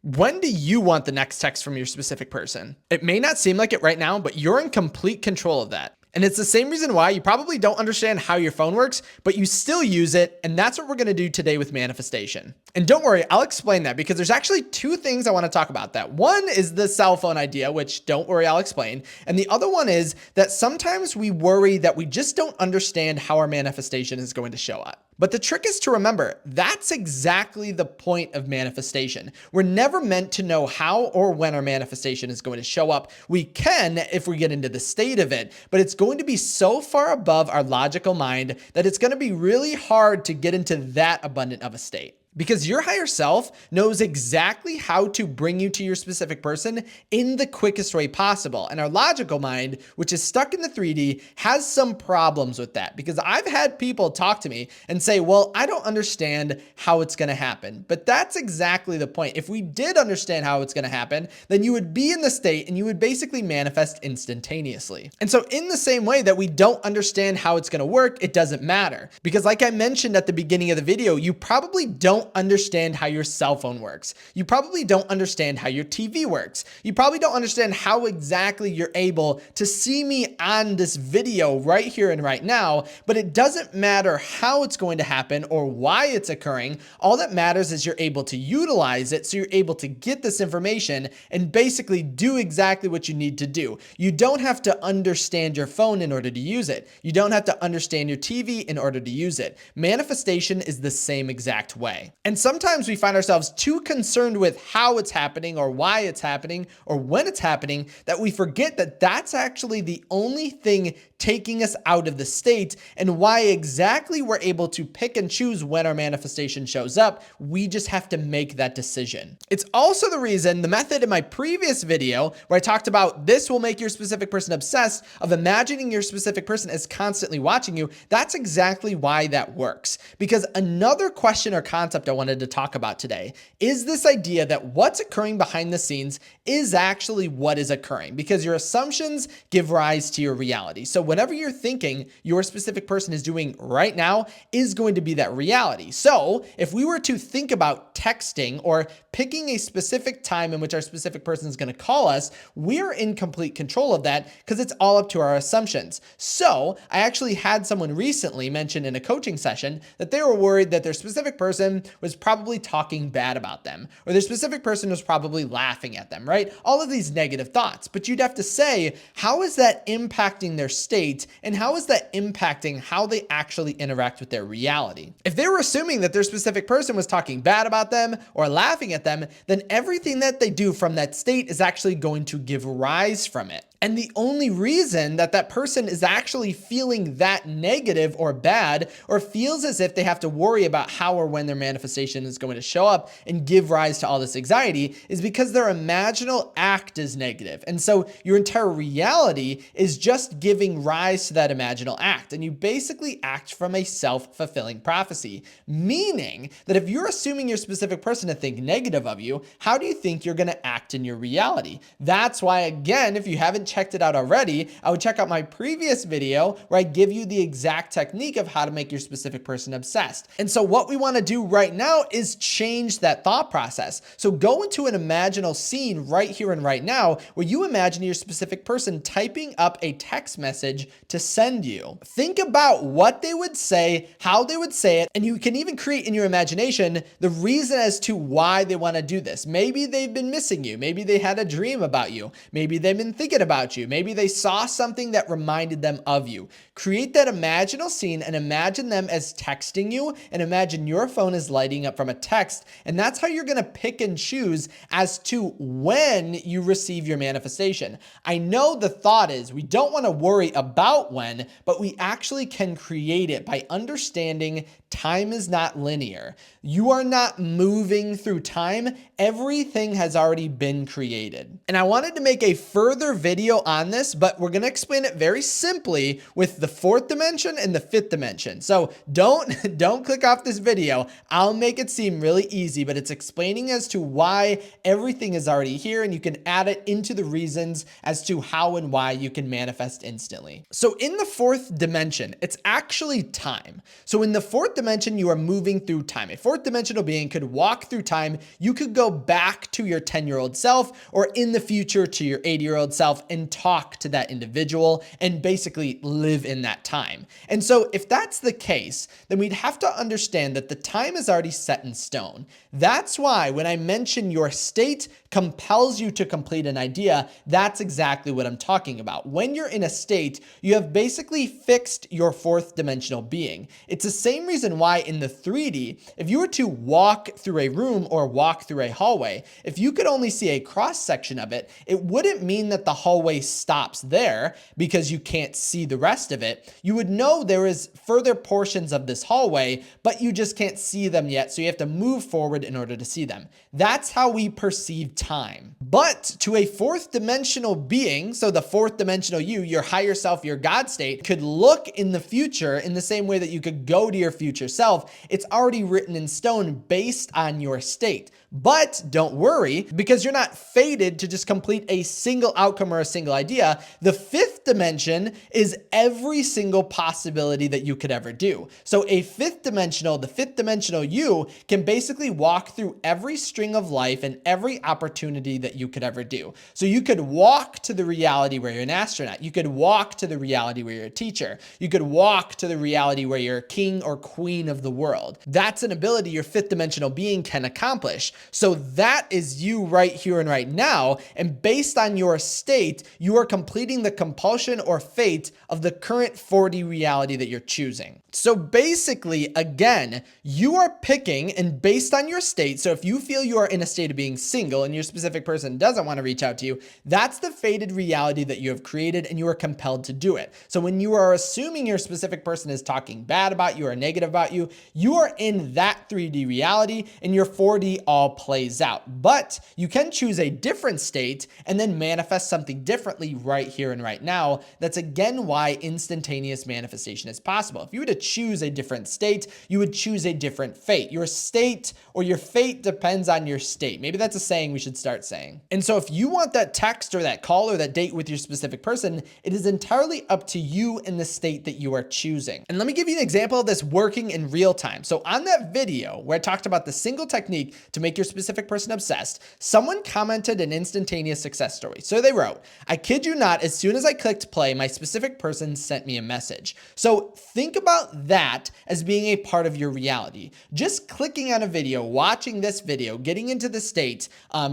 When do you want the next text from your specific person? It may not seem like it right now, but you're in complete control of that. And it's the same reason why you probably don't understand how your phone works, but you still use it. And that's what we're going to do today with manifestation. And don't worry, I'll explain that because there's actually two things I want to talk about that. One is the cell phone idea, which don't worry, I'll explain. And the other one is that sometimes we worry that we just don't understand how our manifestation is going to show up. But the trick is to remember, that's exactly the point of manifestation. We're never meant to know how or when our manifestation is going to show up. We can if we get into the state of it, but it's going to be so far above our logical mind that it's going to be really hard to get into that abundant of a state. Because your higher self knows exactly how to bring you to your specific person in the quickest way possible. And our logical mind, which is stuck in the 3D, has some problems with that. Because I've had people talk to me and say, well, I don't understand how it's going to happen. But that's exactly the point. If we did understand how it's going to happen, then you would be in the state and you would basically manifest instantaneously. And so in the same way that we don't understand how it's going to work, it doesn't matter. Because like I mentioned at the beginning of the video, you probably don't understand how your cell phone works. You probably don't understand how your TV works. You probably don't understand how exactly you're able to see me on this video right here and right now, but it doesn't matter how it's going to happen or why it's occurring. All that matters is you're able to utilize it, so you're able to get this information and basically do exactly what you need to do. You don't have to understand your phone in order to use it. You don't have to understand your TV in order to use it. Manifestation is the same exact way. And sometimes we find ourselves too concerned with how it's happening or why it's happening or when it's happening that we forget that that's actually the only thing taking us out of the state and why exactly we're able to pick and choose when our manifestation shows up. We just have to make that decision. It's also the reason the method in my previous video where I talked about this will make your specific person obsessed of imagining your specific person as constantly watching you. That's exactly why that works. Because another question or concept I wanted to talk about today is this idea that what's occurring behind the scenes is actually what is occurring because your assumptions give rise to your reality. So whatever you're thinking your specific person is doing right now is going to be that reality. So if we were to think about texting or picking a specific time in which our specific person is going to call us, we're in complete control of that because it's all up to our assumptions. So I actually had someone recently mention in a coaching session that they were worried that their specific person was probably talking bad about them, or their specific person was probably laughing at them, right? All of these negative thoughts. But you'd have to say, how is that impacting their state? And how is that impacting how they actually interact with their reality? If they were assuming that their specific person was talking bad about them or laughing at them, then everything that they do from that state is actually going to give rise from it. And the only reason that that person is actually feeling that negative or bad or feels as if they have to worry about how or when their manifestation is going to show up and give rise to all this anxiety is because their imaginal act is negative. And so your entire reality is just giving rise to that imaginal act. And you basically act from a self-fulfilling prophecy, meaning that if you're assuming your specific person to think negative of you, how do you think you're going to act in your reality? That's why, again, if you haven't checked it out already, I would check out my previous video where I give you the exact technique of how to make your specific person obsessed. And so what we want to do right now is change that thought process. So go into an imaginal scene right here and right now where you imagine your specific person typing up a text message to send you. Think about what they would say, how they would say it, and you can even create in your imagination the reason as to why they want to do this. Maybe they've been missing you. Maybe they had a dream about you. Maybe they've been thinking about you. Maybe they saw something that reminded them of you. Create that imaginal scene and imagine them as texting you and imagine your phone is lighting up from a text. And that's how you're going to pick and choose as to when you receive your manifestation. I know the thought is we don't want to worry about when, but we actually can create it by understanding time is not linear. You are not moving through time. Everything has already been created. And I wanted to make a further video on this, but we're going to explain it very simply with the fourth dimension and the fifth dimension. So don't click off this video. I'll make it seem really easy, but it's explaining as to why everything is already here and you can add it into the reasons as to how and why you can manifest instantly. only. So in the fourth dimension, it's actually time. So in the fourth dimension, you are moving through time. A fourth dimensional being could walk through time. You could go back to your 10-year-old self or in the future to your 80-year-old self and talk to that individual and basically live in that time. And so if that's the case, then we'd have to understand that the time is already set in stone. That's why when I mention your state compels you to complete an idea, that's exactly what I'm talking about. When you're in a state, you have basically fixed your fourth dimensional being. It's the same reason why in the 3D, if you were to walk through a room or walk through a hallway, if you could only see a cross section of it, it wouldn't mean that the hallway stops there because you can't see the rest of it. You would know there is further portions of this hallway, but you just can't see them yet. So you have to move forward in order to see them. That's how we perceive time. But to a fourth dimensional being, so the fourth dimensional you, your higher self, your God state, could look in the future in the same way that you could go to your future self. It's already written in stone based on your state. But don't worry, because you're not fated to just complete a single outcome or a single idea. The fifth dimension is every single possibility that you could ever do. So the fifth dimensional you can basically walk through every string of life and every opportunity that you could ever do. So you could walk to the reality where you're an astronaut. You could walk to the reality where you're a teacher. You could walk to the reality where you're king or queen of the world. That's an ability your fifth dimensional being can accomplish. So that is you right here and right now. And based on your state, you are completing the compulsion or fate of the current 4D reality that you're choosing. So basically, again, you are picking, and based on your state, so if you feel you are in a state of being single and your specific person doesn't want to reach out to you, that's the fated reality that you have created and you are compelled to do it. So when you are assuming your specific person is talking bad about you or negative about you, you are in that 3D reality and your 4D all plays out. But you can choose a different state and then manifest something differently right here and right now. That's again why instantaneous manifestation is possible. If you were to choose a different state, you would choose a different fate. Your state or your fate depends on your state. Maybe that's a saying we should start saying. And so if you want that text or that call or that date with your specific person, it is entirely up to you and the state that you are choosing. And let me give you an example of this working in real time. So on that video where I talked about the single technique to make your specific person obsessed, someone commented an instantaneous success story. So they wrote, "I kid you not, as soon as I clicked play, my specific person sent me a message." So think about that as being a part of your reality. Just clicking on a video, watching this video, getting into the state,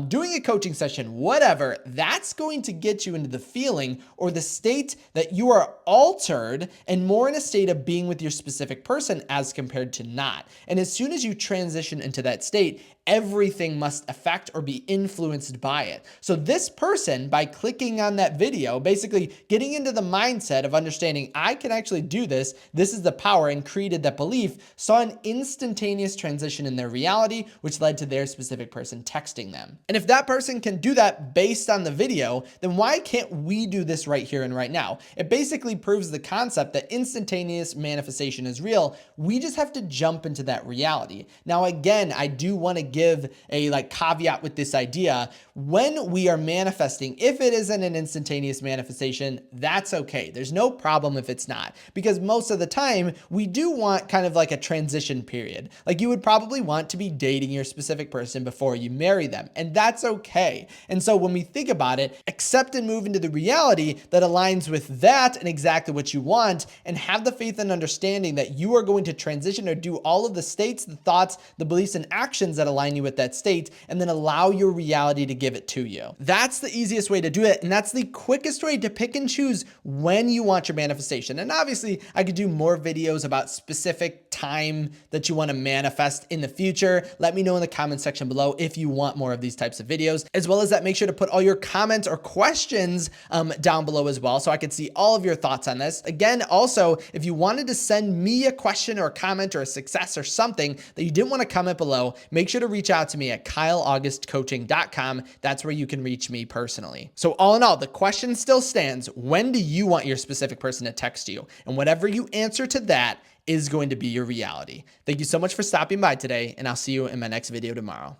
doing a coaching session, whatever, that's going to get you into the feeling or the state that you are altered and more in a state of being with your specific person as compared to not. And as soon as you transition into that state, everything must affect or be influenced by it. So this person, by clicking on that video, basically getting into the mindset of understanding I can actually do this, this is the power, and created that belief, saw an instantaneous transition in their reality, which led to their specific person texting them. And if that person can do that based on the video, then why can't we do this right here and right now? It basically proves the concept that instantaneous manifestation is real. We just have to jump into that reality. Now, again, I do want to give a caveat with this idea. When we are manifesting, if it isn't an instantaneous manifestation, that's okay. There's no problem if it's not, because most of the time we do want kind of like a transition period. Like you would probably want to be dating your specific person before you marry them, and that's okay. And so when we think about it, accept and move into the reality that aligns with that and exactly what you want, and have the faith and understanding that you are going to transition or do all of the states, the thoughts, the beliefs, and actions that align you with that state, and then allow your reality to give it to you. That's the easiest way to do it, and that's the quickest way to pick and choose when you want your manifestation. And obviously, I could do more videos about specific time that you want to manifest in the future. Let me know in the comment section below if you want more of these types of videos. As well as that, make sure to put all your comments or questions down below as well, so I can see all of your thoughts on this. Again, also, if you wanted to send me a question or a comment or a success or something that you didn't want to comment below, make sure to reach out to me at kyleaugustcoaching.com. That's where you can reach me personally. So all in all, the question still stands. When do you want your specific person to text you? And whatever you answer to that is going to be your reality. Thank you so much for stopping by today, and I'll see you in my next video tomorrow.